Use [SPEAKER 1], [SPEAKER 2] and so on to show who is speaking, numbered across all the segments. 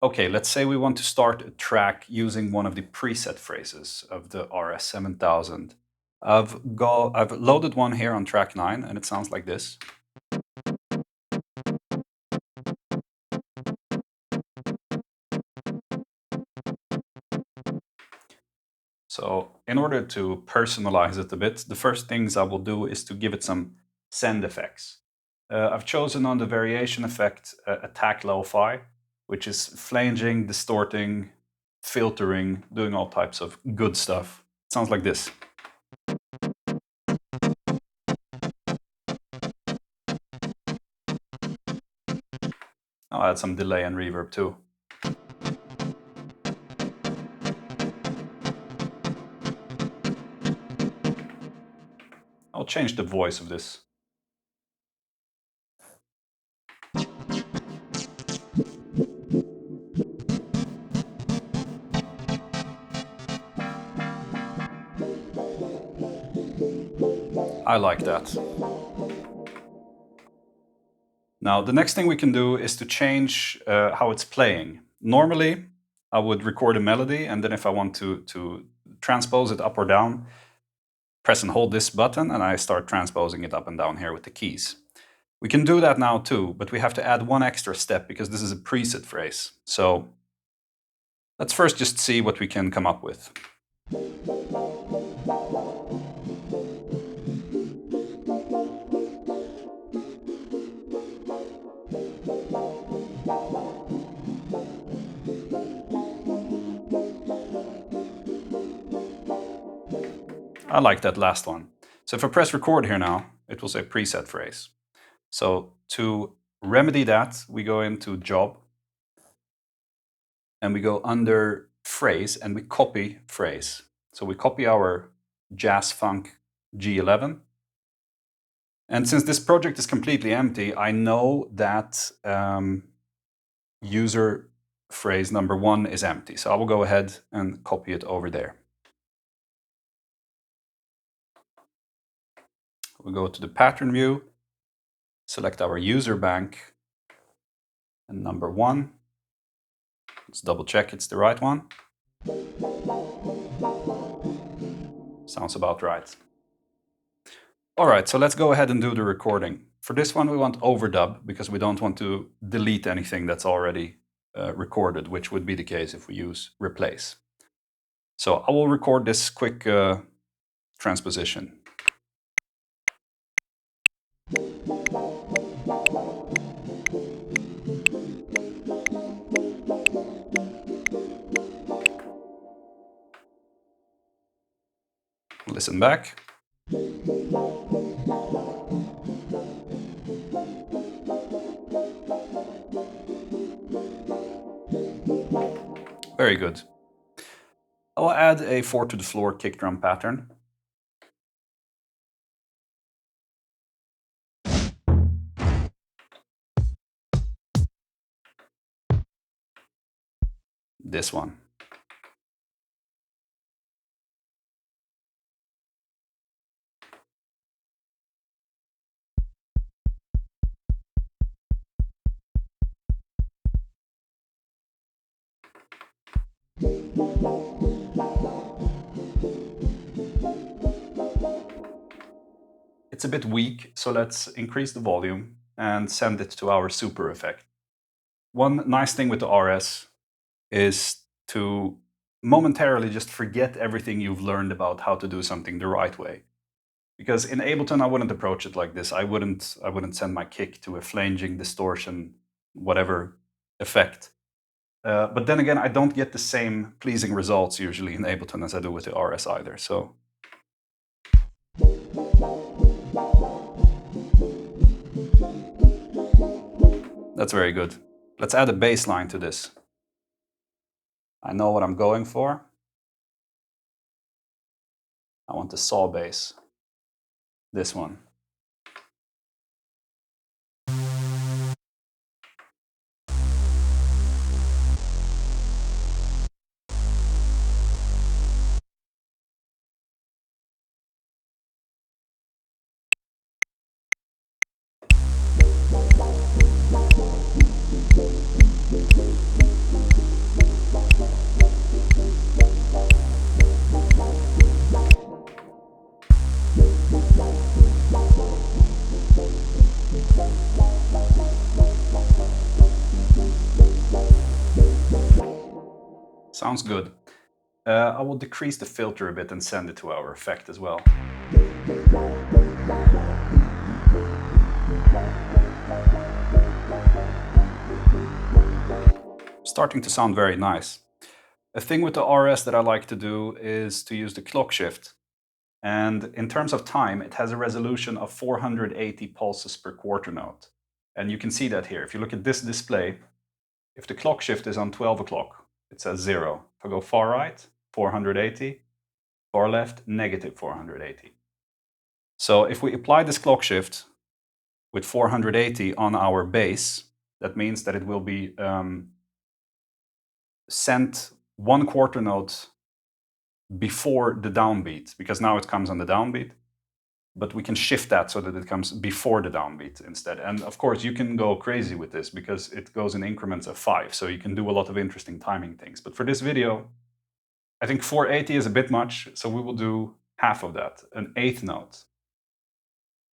[SPEAKER 1] Okay, let's say we want to start a track using one of the preset phrases of the RS7000. I've loaded one here on track 9 and it sounds like this. So in order to personalize it a bit, the first things I will do is to give it some send effects. I've chosen on the variation effect attack lo-fi, which is flanging, distorting, filtering, doing all types of good stuff. It sounds like this. I'll add some delay and reverb too. I'll change the voice of this. I like that. Now, the next thing we can do is to change how it's playing. Normally, I would record a melody, and then if I want to transpose it up or down, press and hold this button, and I start transposing it up and down here with the keys. We can do that now too, but we have to add one extra step because this is a preset phrase. So let's first just see what we can come up with. I like that last one. So if I press record here now, it will say preset phrase. So to remedy that, we go into job and we go under phrase and we copy phrase. So we copy our jazz funk G11. And since this project is completely empty, I know that user phrase number 1 is empty. So I will go ahead and copy it over there. We'll go to the pattern view, select our user bank, and number 1. Let's double check it's the right one. Sounds about right. All right, so let's go ahead and do the recording. For this one, we want overdub because we don't want to delete anything that's already recorded, which would be the case if we use replace. So I will record this quick transposition. Listen back. Very good. I'll add a 4 to the floor kick drum pattern. This one. It's a bit weak, so let's increase the volume and send it to our super effect. One nice thing with the RS is to momentarily just forget everything you've learned about how to do something the right way. Because in Ableton, I wouldn't approach it like this. I wouldn't send my kick to a flanging, distortion, whatever effect. But then again, I don't get the same pleasing results usually in Ableton as I do with the RS either. So that's very good. Let's add a bass line to this. I know what I'm going for. I want the saw bass. This one. Sounds good. I will decrease the filter a bit and send it to our effect as well. Starting to sound very nice. A thing with the RS that I like to do is to use the clock shift. And in terms of time, it has a resolution of 480 pulses per quarter note. And you can see that here. If you look at this display, if the clock shift is on 12 o'clock, it says 0. If I go far right, 480, far left, negative 480. So if we apply this clock shift with 480 on our base, that means that it will be sent 1 quarter note before the downbeat, because now it comes on the downbeat, but we can shift that so that it comes before the downbeat instead. And of course, you can go crazy with this because it goes in increments of 5, so you can do a lot of interesting timing things. But for this video, I think 480 is a bit much, so we will do half of that, an 8th note.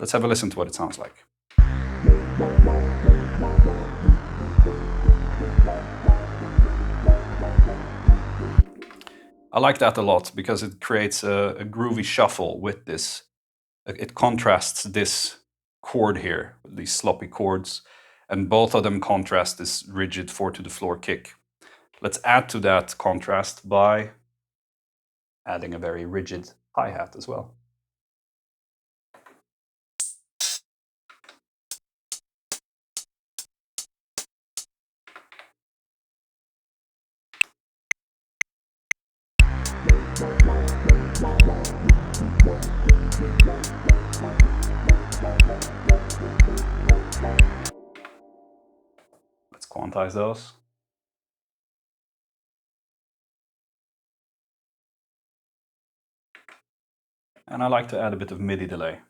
[SPEAKER 1] Let's have a listen to what it sounds like. I like that a lot because it creates a groovy shuffle with this. It contrasts this chord here, these sloppy chords, and both of them contrast this rigid 4-to-the-floor kick. Let's add to that contrast by adding a very rigid hi-hat as well. Let's quantize those. And I like to add a bit of MIDI delay.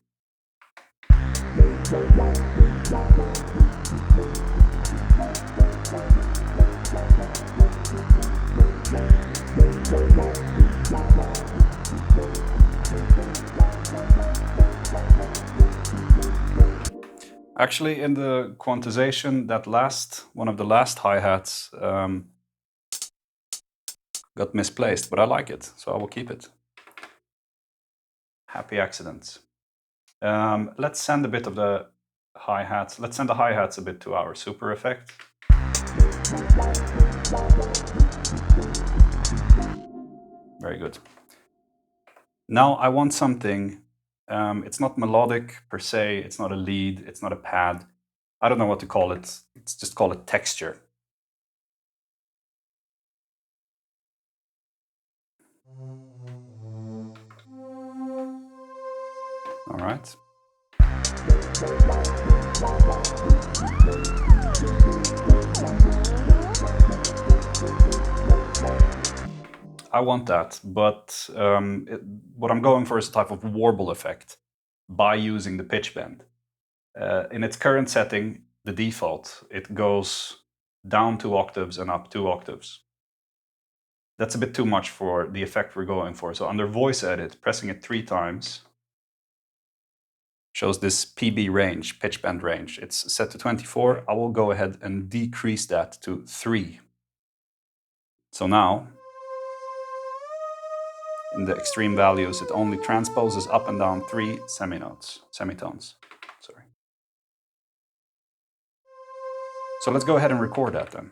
[SPEAKER 1] Actually, in the quantization, that one of the last hi-hats got misplaced, but I like it, so I will keep it. Happy accidents. Let's send a bit of the hi-hats. Let's send the hi-hats a bit to our super effect. Very good. Now I want something, it's not melodic per se, it's not a lead, it's not a pad. I don't know what to call it. Let's just call it texture. All right. I want that, but what I'm going for is a type of warble effect by using the pitch bend. In its current setting, the default, it goes down 2 octaves and up 2 octaves. That's a bit too much for the effect we're going for. So under voice edit, pressing it 3 times shows this PB range, pitch bend range. It's set to 24. I will go ahead and decrease that to 3. So now, in the extreme values, it only transposes up and down 3 semitones. Sorry. So let's go ahead and record that then.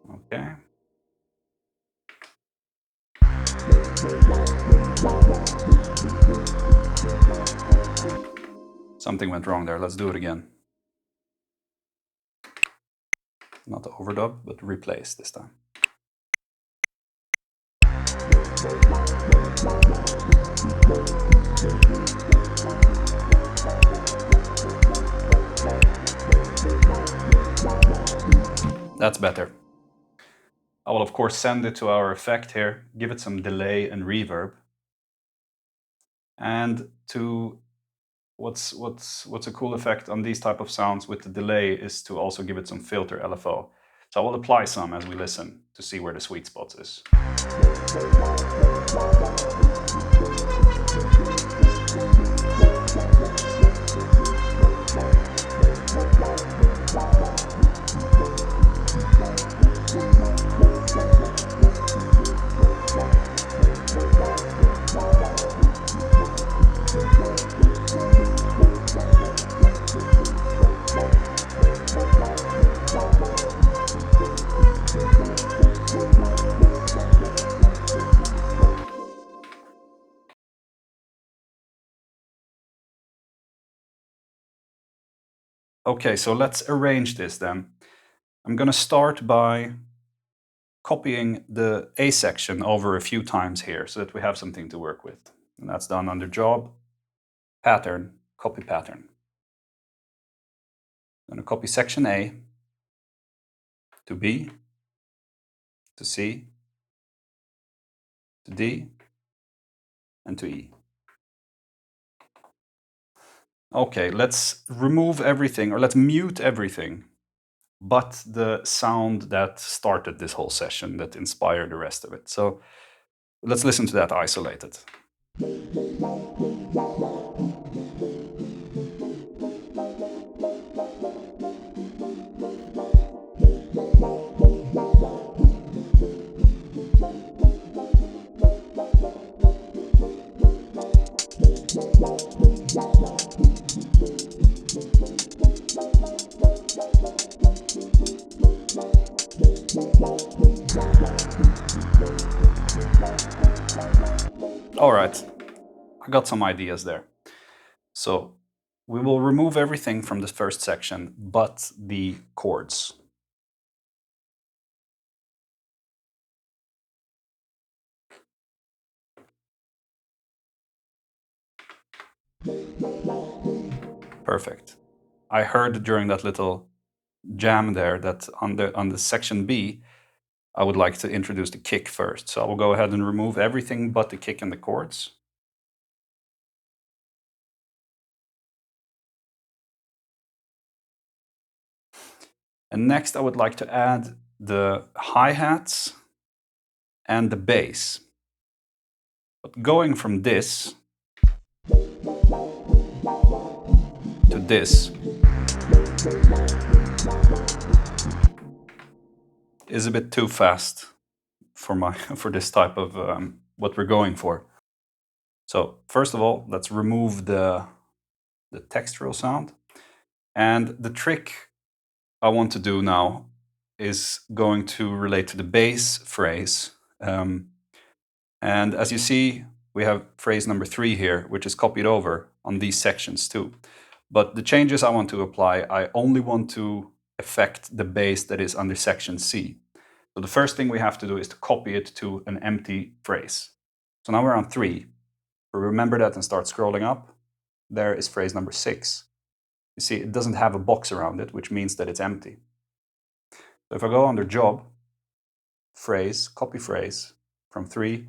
[SPEAKER 1] Okay. Something went wrong there. Let's do it again. Not the overdub, but replace this time. That's better. I will of course send it to our effect here, give it some delay and reverb. And to what's a cool effect on these type of sounds with the delay is to also give it some filter LFO. So I will apply some as we listen to see where the sweet spot is. Okay, so let's arrange this then. I'm going to start by copying the A section over a few times here so that we have something to work with. And that's done under Job, Pattern, Copy Pattern. I'm going to copy section A to B, to C, to D, and to E. Okay, let's remove everything, or let's mute everything but the sound that started this whole session, that inspired the rest of it. So let's listen to that isolated. All right, I got some ideas there. So we will remove everything from the first section but the chords. Perfect. I heard during that little jam there that on the section B, I would like to introduce the kick first. So I will go ahead and remove everything but the kick and the chords. And next I would like to add the hi-hats and the bass. But going from this to this is a bit too fast for this type of what we're going for. So first of all, let's remove the textural sound. And the trick I want to do now is going to relate to the bass phrase. And as you see, we have phrase number 3 here, which is copied over on these sections too. But the changes I want to apply, I only want to affect the bass that is under section C. So the first thing we have to do is to copy it to an empty phrase. So now we're on 3. Remember that and start scrolling up. There is phrase number 6. You see, it doesn't have a box around it, which means that it's empty. So if I go under Job, Phrase, copy phrase from 3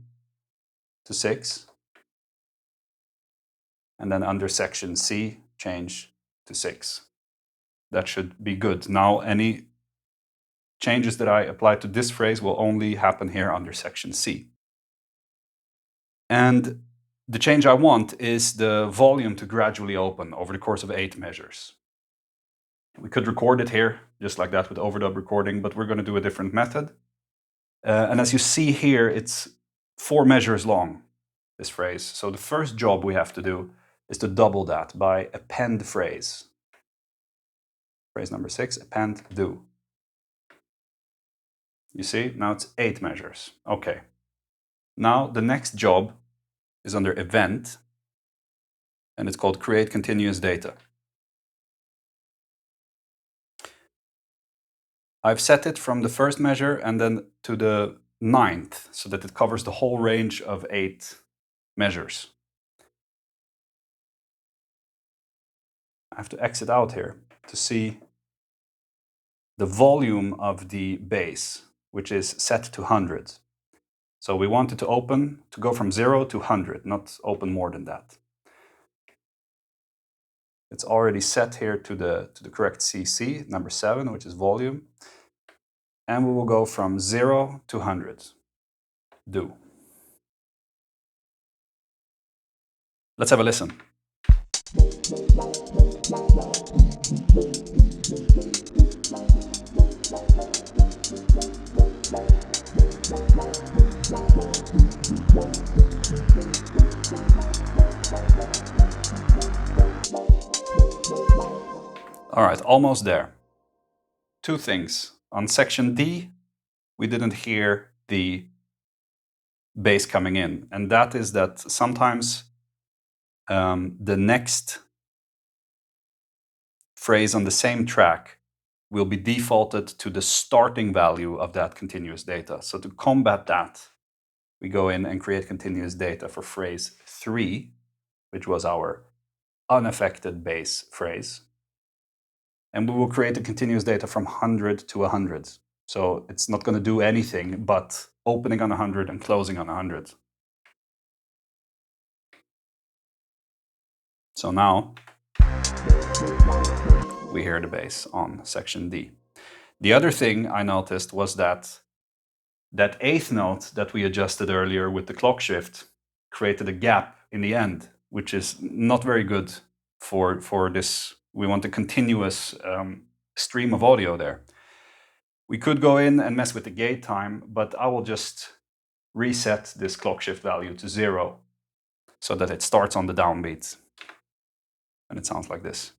[SPEAKER 1] to 6, and then under section C, change to 6. That should be good. Now any changes that I apply to this phrase will only happen here under section C. And the change I want is the volume to gradually open over the course of 8 measures. We could record it here, just like that with overdub recording, but we're going to do a different method. And as you see here, it's 4 measures long, this phrase. So the first job we have to do is to double that by append phrase. Phrase number 6, append do. You see, now it's 8 measures. Okay. Now the next job is under event, and it's called create continuous data. I've set it from the first measure and then to the 9th, so that it covers the whole range of 8 measures. I have to exit out here to see the volume of the bass, which is set to 100. So we want it to open, to go from 0 to 100, not open more than that. It's already set here to the correct CC, number 7, which is volume. And we will go from 0 to 100. Do. Let's have a listen. All right, almost there. 2 things. On section D, we didn't hear the bass coming in, and that is that sometimes the next phrase on the same track will be defaulted to the starting value of that continuous data. So to combat that, we go in and create continuous data for phrase 3, which was our unaffected base phrase. And we will create the continuous data from 100 to 100. So it's not going to do anything but opening on 100 and closing on 100. So now we hear the bass on section D. The other thing I noticed was that that eighth note that we adjusted earlier with the clock shift created a gap in the end, which is not very good for this. We want a continuous stream of audio there. We could go in and mess with the gate time, but I will just reset this clock shift value to 0 so that it starts on the downbeat. And it sounds like this.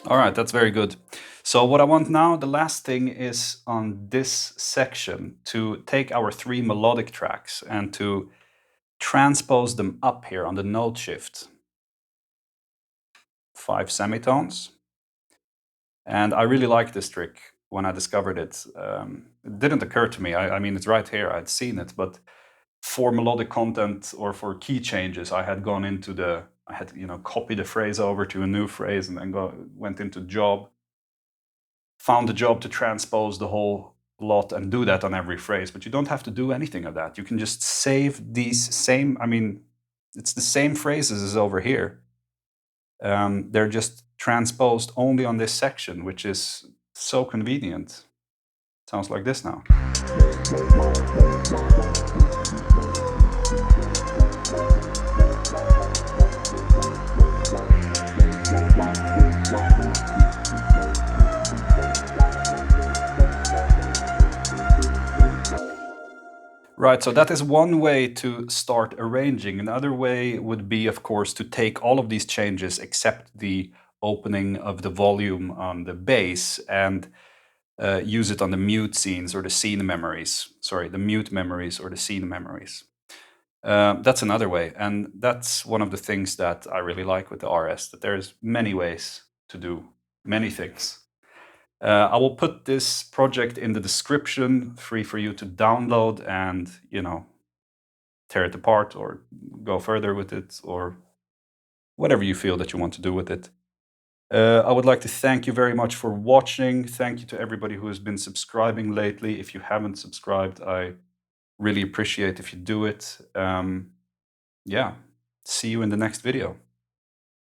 [SPEAKER 1] All right, that's very good. So what I want now, the last thing is on this section to take our 3 melodic tracks and to transpose them up here on the note shift. 5 semitones. And I really like this trick when I discovered it. It didn't occur to me. I mean, it's right here. I'd seen it, but for melodic content or for key changes, I had gone into I had copied a phrase over to a new phrase and then went into job, found a job to transpose the whole lot and do that on every phrase. But you don't have to do anything of that. You can just save these same, it's the same phrases as over here. They're just transposed only on this section, which is so convenient. Sounds like this now. Right, so that is one way to start arranging. Another way would be, of course, to take all of these changes except the opening of the volume on the bass and use it on the mute scenes or the scene memories. Sorry, the mute memories or the scene memories. That's another way, and that's one of the things that I really like with the RS, that there's many ways to do many things. I will put this project in the description, free for you to download and, tear it apart or go further with it or whatever you feel that you want to do with it. I would like to thank you very much for watching. Thank you to everybody who has been subscribing lately. If you haven't subscribed, I really appreciate if you do it. Yeah, see you in the next video.